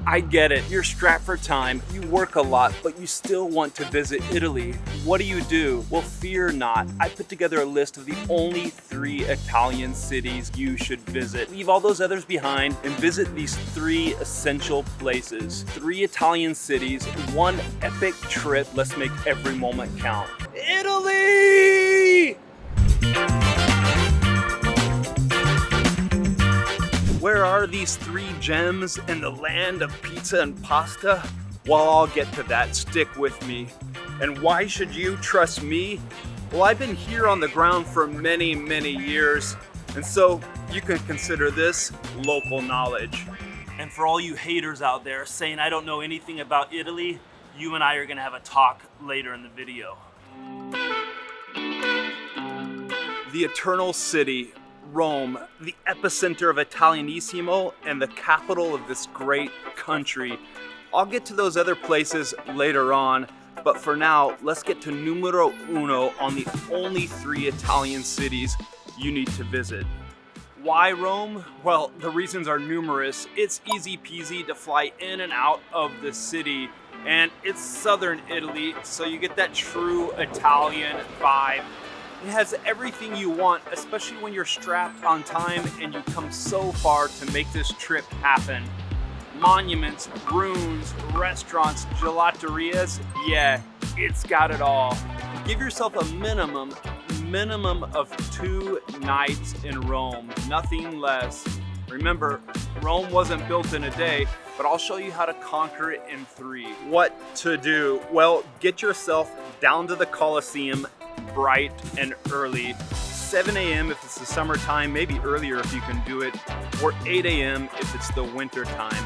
I get it, you're strapped for time, you work a lot, but you still want to visit Italy. What do? Well, fear not. I put together a list of the only 3 Italian cities you should visit. Leave all those others behind and visit these 3 essential places. 3 Italian cities, 1 epic trip. Let's make every moment count. Italy! Where are these 3 gems in the land of pizza and pasta? Well, I'll get to that. Stick with me. And why should you trust me? Well, I've been here on the ground for many, many years, and so you can consider this local knowledge. And for all you haters out there saying I don't know anything about Italy, you and I are gonna have a talk later in the video. The Eternal City, Rome, the epicenter of Italianissimo and the capital of this great country. I'll get to those other places later on, but for now, let's get to numero uno on the only 3 Italian cities you need to visit. Why Rome? Well, the reasons are numerous. It's easy peasy to fly in and out of the city, and it's southern Italy, so you get that true Italian vibe. It has everything you want, especially when you're strapped on time and you come so far to make this trip happen. Monuments, ruins, restaurants, gelaterias, yeah, it's got it all. Give yourself a minimum of 2 nights in Rome, nothing less. Remember, Rome wasn't built in a day, but I'll show you how to conquer it in 3. What to do? Well, get yourself down to the Colosseum bright and early. 7 a.m. if it's the summertime, maybe earlier if you can do it, or 8 a.m. if it's the winter time.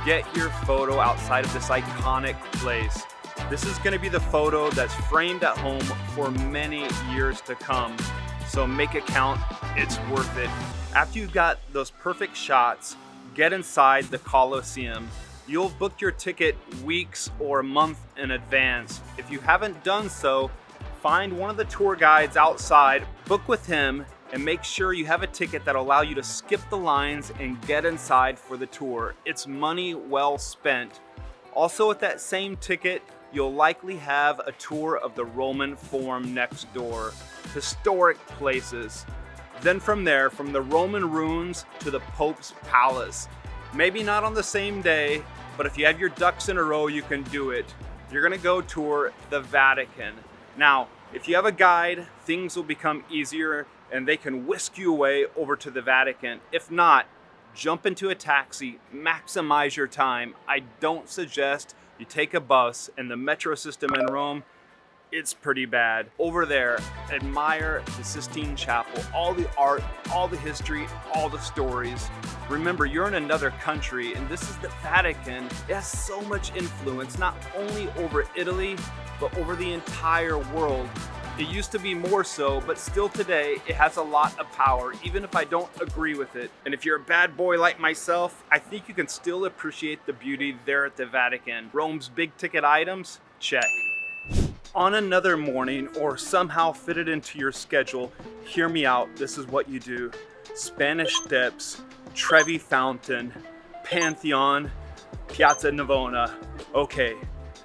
Get your photo outside of this iconic place. This is going to be the photo that's framed at home for many years to come. So make it count, it's worth it. After you've got those perfect shots, get inside the Colosseum. You'll book your ticket weeks or a month in advance. If you haven't done so, find one of the tour guides outside, book with him, and make sure you have a ticket that'll allow you to skip the lines and get inside for the tour. It's money well spent. Also with that same ticket, you'll likely have a tour of the Roman Forum next door. Historic places. Then from there, from the Roman ruins to the Pope's Palace. Maybe not on the same day, but if you have your ducks in a row, you can do it. You're gonna go tour the Vatican. Now, if you have a guide, things will become easier and they can whisk you away over to the Vatican. If not, jump into a taxi, maximize your time. I don't suggest you take a bus, and the metro system in Rome, it's pretty bad. Over there, admire the Sistine Chapel, all the art, all the history, all the stories. Remember, you're in another country, and this is the Vatican. It has so much influence, not only over Italy, but over the entire world. It used to be more so, but still today, it has a lot of power, even if I don't agree with it. And if you're a bad boy like myself, I think you can still appreciate the beauty there at the Vatican. Rome's big ticket items, check. On another morning, or somehow fit it into your schedule, hear me out, this is what you do. Spanish Steps, Trevi Fountain, Pantheon, Piazza Navona. Okay,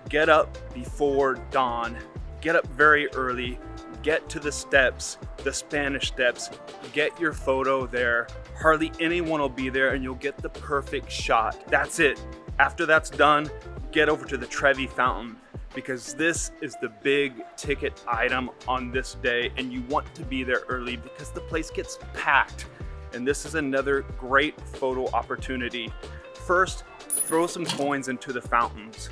get up before dawn. Get up very early, get to the steps, the Spanish Steps, get your photo there. Hardly anyone will be there and you'll get the perfect shot. That's it. After that's done, get over to the Trevi Fountain, because this is the big ticket item on this day and you want to be there early because the place gets packed. And this is another great photo opportunity. First, throw some coins into the fountains.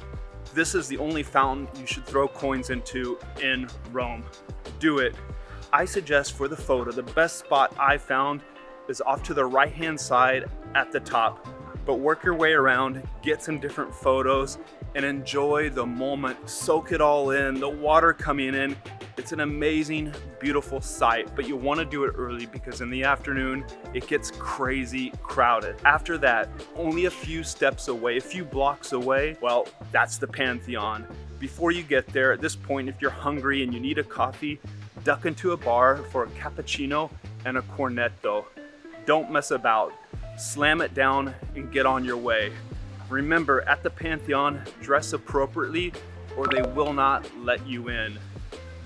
This is the only fountain you should throw coins into in Rome. Do it. I suggest for the photo, the best spot I found is off to the right-hand side at the top. But work your way around, get some different photos, and enjoy the moment. Soak it all in, the water coming in. It's an amazing, beautiful sight, but you want to do it early because in the afternoon, it gets crazy crowded. After that, only a few steps away, a few blocks away, well, that's the Pantheon. Before you get there, at this point, if you're hungry and you need a coffee, duck into a bar for a cappuccino and a cornetto. Don't mess about. Slam it down and get on your way. Remember, at the Pantheon, dress appropriately or they will not let you in.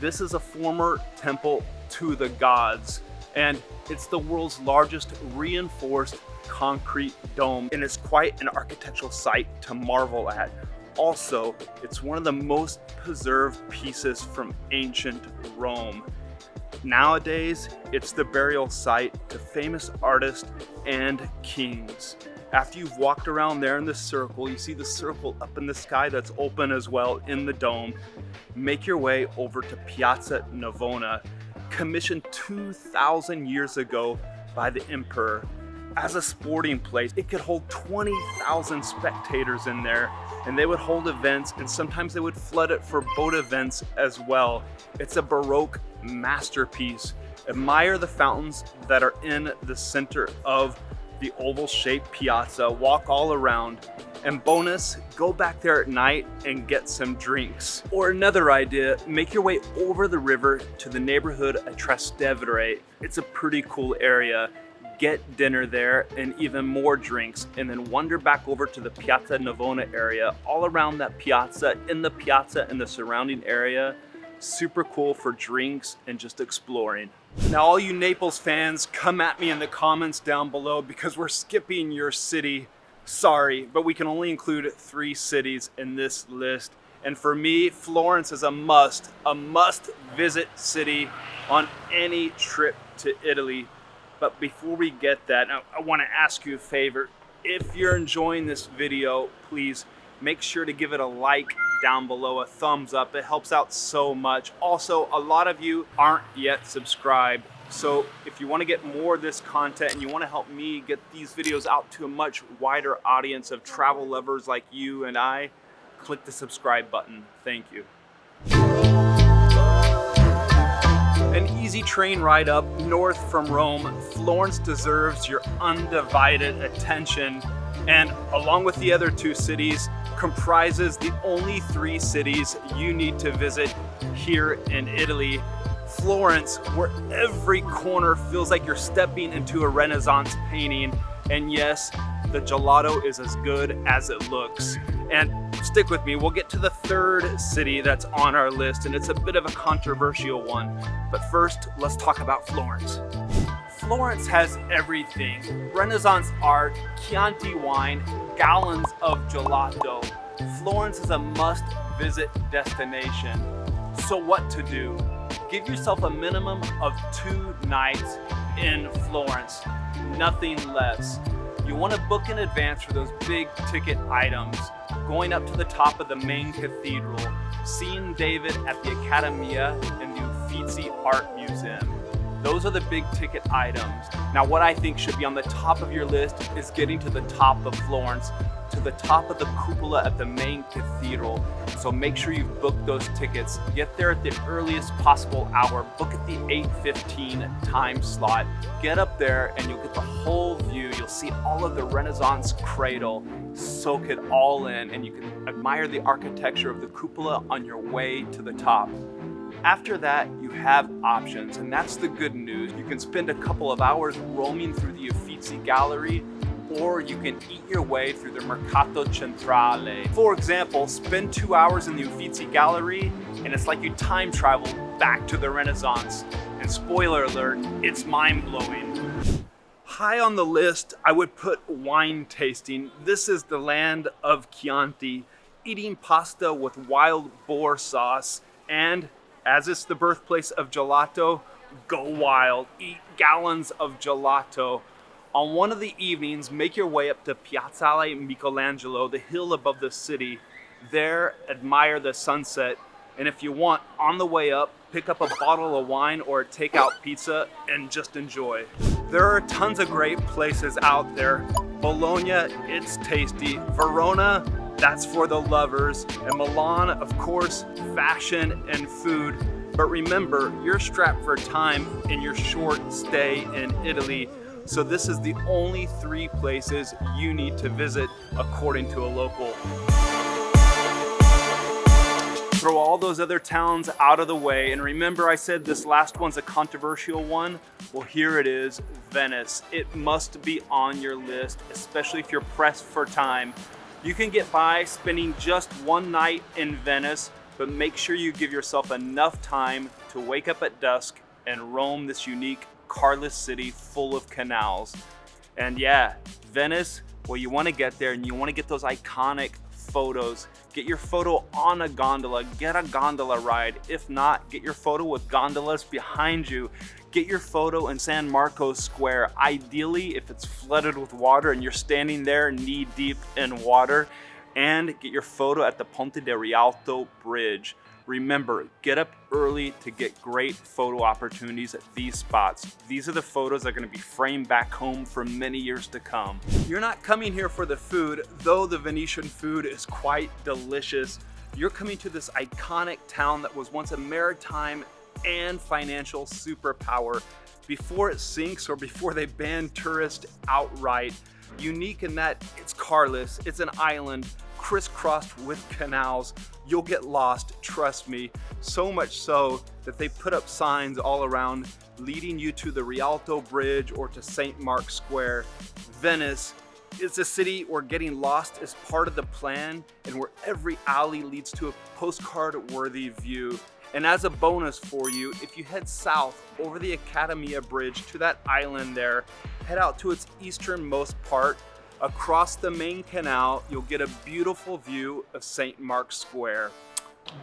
This is a former temple to the gods, and it's the world's largest reinforced concrete dome, and it's quite an architectural site to marvel at. Also, it's one of the most preserved pieces from ancient Rome. Nowadays, it's the burial site to famous artists and kings. After you've walked around there in the circle, you see the circle up in the sky that's open as well in the dome. Make your way over to Piazza Navona, commissioned 2,000 years ago by the emperor. As a sporting place, it could hold 20,000 spectators in there, and they would hold events, and sometimes they would flood it for boat events as well. It's a Baroque masterpiece. Admire the fountains that are in the center of the oval-shaped piazza. Walk all around. And bonus, go back there at night and get some drinks. Or another idea, make your way over the river to the neighborhood of Trastevere. It's a pretty cool area. Get dinner there and even more drinks, and then wander back over to the Piazza Navona area. All around that piazza, in the piazza and the surrounding area, super cool for drinks and just exploring. Now, all you Naples fans, come at me in the comments down below because we're skipping your city. Sorry, but we can only include 3 cities in this list. And for me, Florence is a must visit city on any trip to Italy. But before we get that, I want to ask you a favor. If you're enjoying this video, please make sure to give it a like down below, a thumbs up. It helps out so much. Also, a lot of you aren't yet subscribed. So if you want to get more of this content and you want to help me get these videos out to a much wider audience of travel lovers like you and I, click the subscribe button. Thank you. An easy train ride up north from Rome, Florence deserves your undivided attention, and along with the other 2 cities, comprises the only 3 cities you need to visit here in Italy. Florence, where every corner feels like you're stepping into a Renaissance painting, and yes, the gelato is as good as it looks. And stick with me, we'll get to the 3rd city that's on our list, and it's a bit of a controversial one. But first, let's talk about Florence. Florence has everything. Renaissance art, Chianti wine, gallons of gelato. Florence is a must-visit destination. So what to do? Give yourself a minimum of 2 nights in Florence, nothing less. You want to book in advance for those big ticket items. Going up to the top of the main cathedral, seeing David at the Accademia and the Uffizi Art Museum. Those are the big ticket items. Now, what I think should be on the top of your list is getting to the top of Florence, to the top of the cupola at the main cathedral. So make sure you've booked those tickets. Get there at the earliest possible hour. Book at the 8:15 time slot. Get up there and you'll get the whole view. You'll see all of the Renaissance cradle. Soak it all in, and you can admire the architecture of the cupola on your way to the top. After that, you have options, and that's the good news. You can spend a couple of hours roaming through the Uffizi Gallery, or you can eat your way through the Mercato Centrale. For example, spend 2 hours in the Uffizi Gallery, and it's like you time travel back to the Renaissance. And spoiler alert, it's mind-blowing. High on the list, I would put wine tasting. This is the land of Chianti, eating pasta with wild boar sauce, and as it's the birthplace of gelato, go wild, eat gallons of gelato. On one of the evenings, make your way up to Piazzale Michelangelo, the hill above the city. There, admire the sunset, and if you want, on the way up, pick up a bottle of wine or a takeout pizza and just enjoy. There are tons of great places out there. Bologna, it's tasty. Verona, that's for the lovers. And Milan, of course, fashion and food. But remember, you're strapped for time in your short stay in Italy. So this is the only 3 places you need to visit according to a local. Throw all those other towns out of the way. And remember I said this last one's a controversial one? Well, here it is, Venice. It must be on your list, especially if you're pressed for time. You can get by spending just one night in Venice, but make sure you give yourself enough time to wake up at dusk and roam this unique carless city full of canals. And yeah, Venice, well, you want to get there and you want to get those iconic photos. Get your photo on a gondola, get a gondola ride. If not, get your photo with gondolas behind you. Get your photo in San Marcos Square. Ideally, if it's flooded with water and you're standing there knee deep in water. And get your photo at the Ponte de Rialto Bridge. Remember, get up early to get great photo opportunities at these spots. These are the photos that are gonna be framed back home for many years to come. You're not coming here for the food, though the Venetian food is quite delicious. You're coming to this iconic town that was once a maritime and financial superpower before it sinks or before they ban tourists outright. Unique in that it's carless, it's an island, crisscrossed with canals. You'll get lost, trust me. So much so that they put up signs all around leading you to the Rialto Bridge or to St. Mark's Square. Venice is a city where getting lost is part of the plan and where every alley leads to a postcard-worthy view. And as a bonus for you, if you head south over the Academia Bridge to that island there, head out to its easternmost part. Across the main canal, you'll get a beautiful view of St. Mark's Square.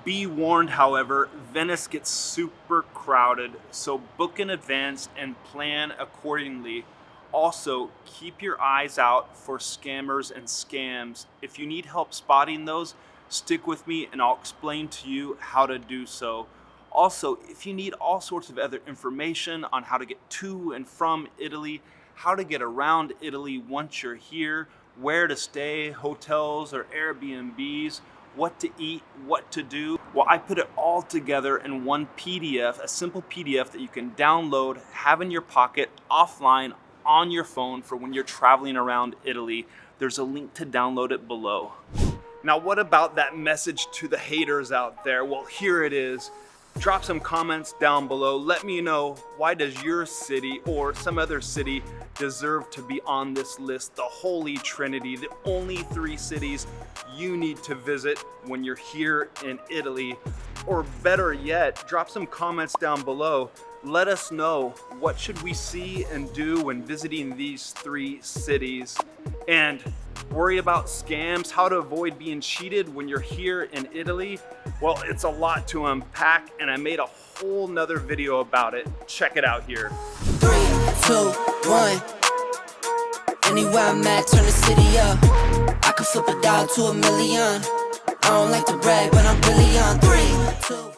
Be warned, however, Venice gets super crowded, so book in advance and plan accordingly. Also, keep your eyes out for scammers and scams. If you need help spotting those, stick with me and I'll explain to you how to do so. Also, if you need all sorts of other information on how to get to and from Italy, how to get around Italy once you're here, where to stay, hotels or Airbnbs, what to eat, what to do. Well, I put it all together in one PDF, a simple PDF that you can download, have in your pocket, offline, on your phone for when you're traveling around Italy. There's a link to download it below. Now, what about that message to the haters out there? Well, here it is. Drop some comments down below. Let me know, why does your city or some other city deserve to be on this list? The Holy Trinity, the only 3 cities you need to visit when you're here in Italy. Or better yet, drop some comments down below. Let us know, what should we see and do when visiting these 3 cities? And worry about scams, how to avoid being cheated when you're here in Italy? Well, it's a lot to unpack and I made a whole nother video about it. Check it out here. 3, 2, 1. Anywhere I'm at, turn the city up. I could flip $1 to $1 million. I don't like to brag, but I'm really on 3, 2